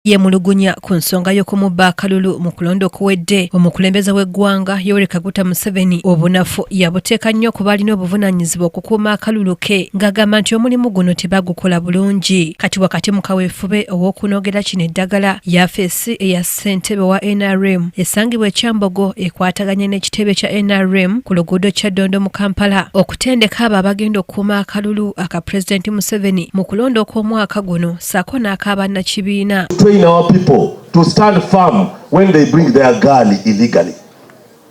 Yemulugunya ku nsonga y'okumubba akalulu mu kulonda okuwedde. Omukulembeze w'eggwanga Yoweri Kaguta Museveni obunafu yabuteeka nnyo ku balina obuvunaanyizibwa okukuuma akalulu ke ng'agamba nti omulimu guno tebagukola bulungi. Kati wakati mu kaweefube ow'okunogera kino eddagala yafeesi eya ssentebe wa Nrm esangibwa e Kyambogo ekwataganye n'ekitebe kya Nrm ku luguudo kya Ddondo mu Kampala okutendeka abo abagenda okukuuma akalulu aka Pulezidenti Museveni mu kulonda okw'omwaka guno ssaako n'ak'abannakibiina. Our people to stand firm when they bring their gun illegally.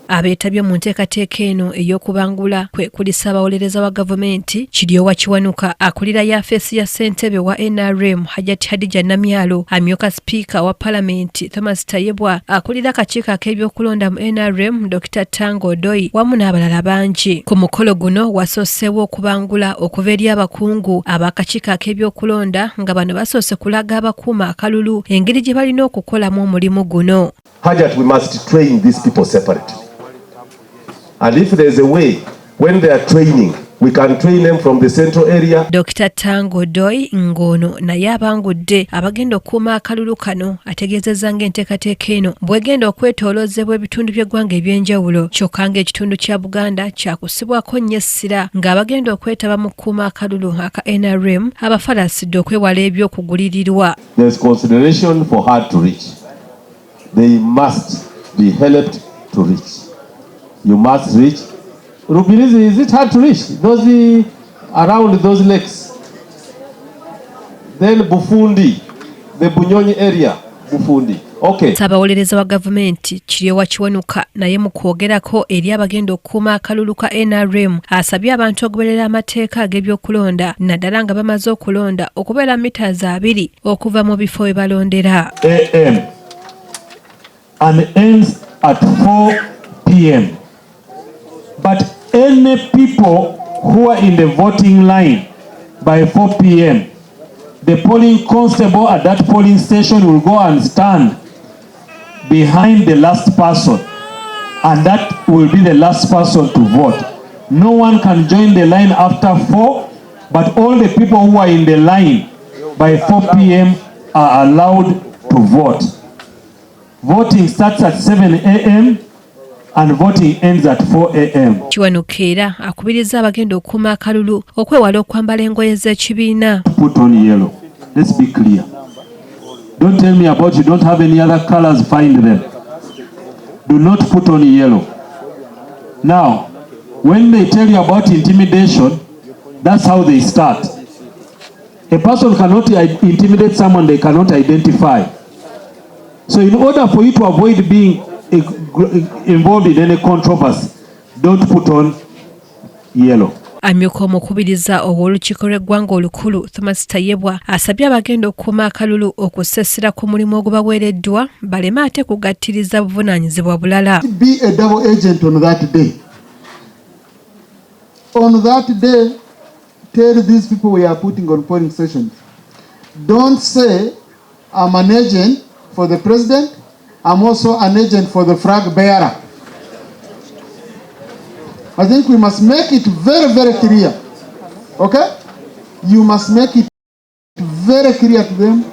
Abeetabye mu nteekateeka eno ey'okubangula kwe kuli ssaabawolereza wa gavumenti Kiryowa Kiwanuka akulira yafeesi ya ssentebe wa Nrm Hajjati Hadija Namyalo, amyuka sipiika wa Paalamenti Thomas Tayebwa, akulira akakiiko ak'ebyokulonda mu Nrm Dr. Tango Doi wamu n'abalala bangi. Ku mukolo guno wasooseewo okubangula okuva eri abakungu ab'akakiiko ak'ebyokulonda nga bano basoose kulaga abakuuma akalulu engeri gye balina okukolamu omulimu guno. Hajjati, we must train these people separately. And if there is a way, when they are training, we can train them from the central area. Dr. Tango Doi ngono naye abangudde abagenda okukuuma akalulu kano ategeezezza ng'enteekateeka eno bw'egenda okwetooloozebwa ebitundu by'eggwanga eby'enjawulo kyokka ng'ekitundu kya Buganda kyakusibwako nnyo essira ng'abagenda okwetaba mu kukuuma akalulu aka Nrm abafalasidde okwewala eby'okugulirirwa. There is consideration for hard to reach. They must be helped to reach. You must reach. Rubirizi, is it hard to reach? Those around those lakes. Then Bufundi, the Bunyonyi area, Bufundi. Okay. Ssaabawolereza wa gavumenti Kiryowa Kiwanuka naye mu kwogerako eri abagenda okukuuma akalulu ka Nrm asabye abantu okugoberera amateeka ag'ebyokulonda naddala nga bamaze okulonda okubeera mitaazi 2 okuva mu bifo we balondera. AM and ends at 4 p.m. But any people who are in the voting line by 4 p.m., the polling constable at that polling station will go and stand behind the last person, and that will be the last person to vote. No one can join the line after 4, but all the people who are in the line by 4 p.m. are allowed to vote. Voting starts at 7 a.m. and voting ends at 4 a.m. Kiwanukira akubiriza abagenda okukuuma akalulu okwewala okwambala engoye z'ekibiina. Put on yellow. Let's be clear. Don't tell me about you don't have any other colors, find them. Do not put on yellow. Now, when they tell you about intimidation, that's how they start. A person cannot intimidate someone they cannot identify. So in order for you to avoid being involved in any controversy, don't put on yellow. Amyuka omukubiriza ow'olukiiko lw'eggwanga olukulu Thomas Tayebwa asabye abagenda okukuuma akalulu okussessira ku mulimu ogubaweereddwa baleme ate kugattiriza buvunaanyizibwa bulala. Be a double agent on that day. On that day, tell these people we are putting on polling stations. Don't say I'm an agent for the president, I'm also an agent for the flag bearer. I think we must make it very, very clear. Okay? You must make it very clear to them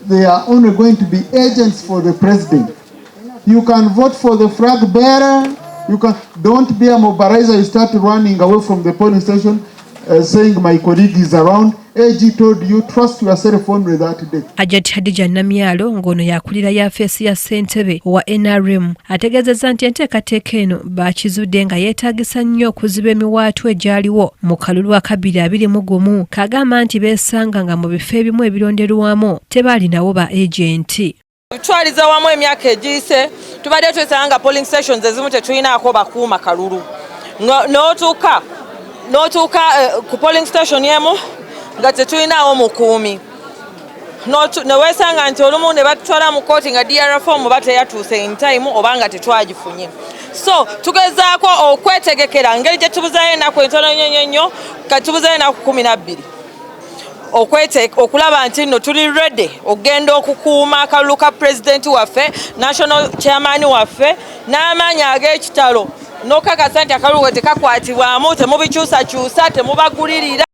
they are only going to be agents for the president. You can vote for the flag bearer. Don't be a mobilizer. You start running away from the polling station saying my colleague is around. AG told you trust yourself only that day. Hajjati Hadija Namyalo ngono yakulira yafeesi ya ssentebe wa Nrm ategeezezza nti enteekateeka eno baakizudde nga yeetaagisa nnyo okuziba emiwaatwa egyaliwo mu kalulu aka 2021 kagamba nti beesanga nga mu bifo ebimu ebironderwamu tebaalinawo ba agenti. Tutwaliza wamu emyaka egiyise tubadde twesanga polling stations ezimu tetulinaako bakuuma kalulu n'otuuka ku polling station emu nga tetulinawo mukuumi neweesanga nti olumu ne batutwala mu kooti nga DR form ba teyatuuse in time oba nga tetwagifunye. So tugezaako okwetegekera ngeri gye tubuzayo ennaku entono nnyo kati tubuzayo ennaku 12 okulaba nti nno tuli ready okugenda okukuuma akalulu ka pulezidenti waffe national chairman waffe n'amaanyi ag'ekitalo n'okakasa nti akalulu we tekakwatibwamu temubikyusakyusa temubagulirira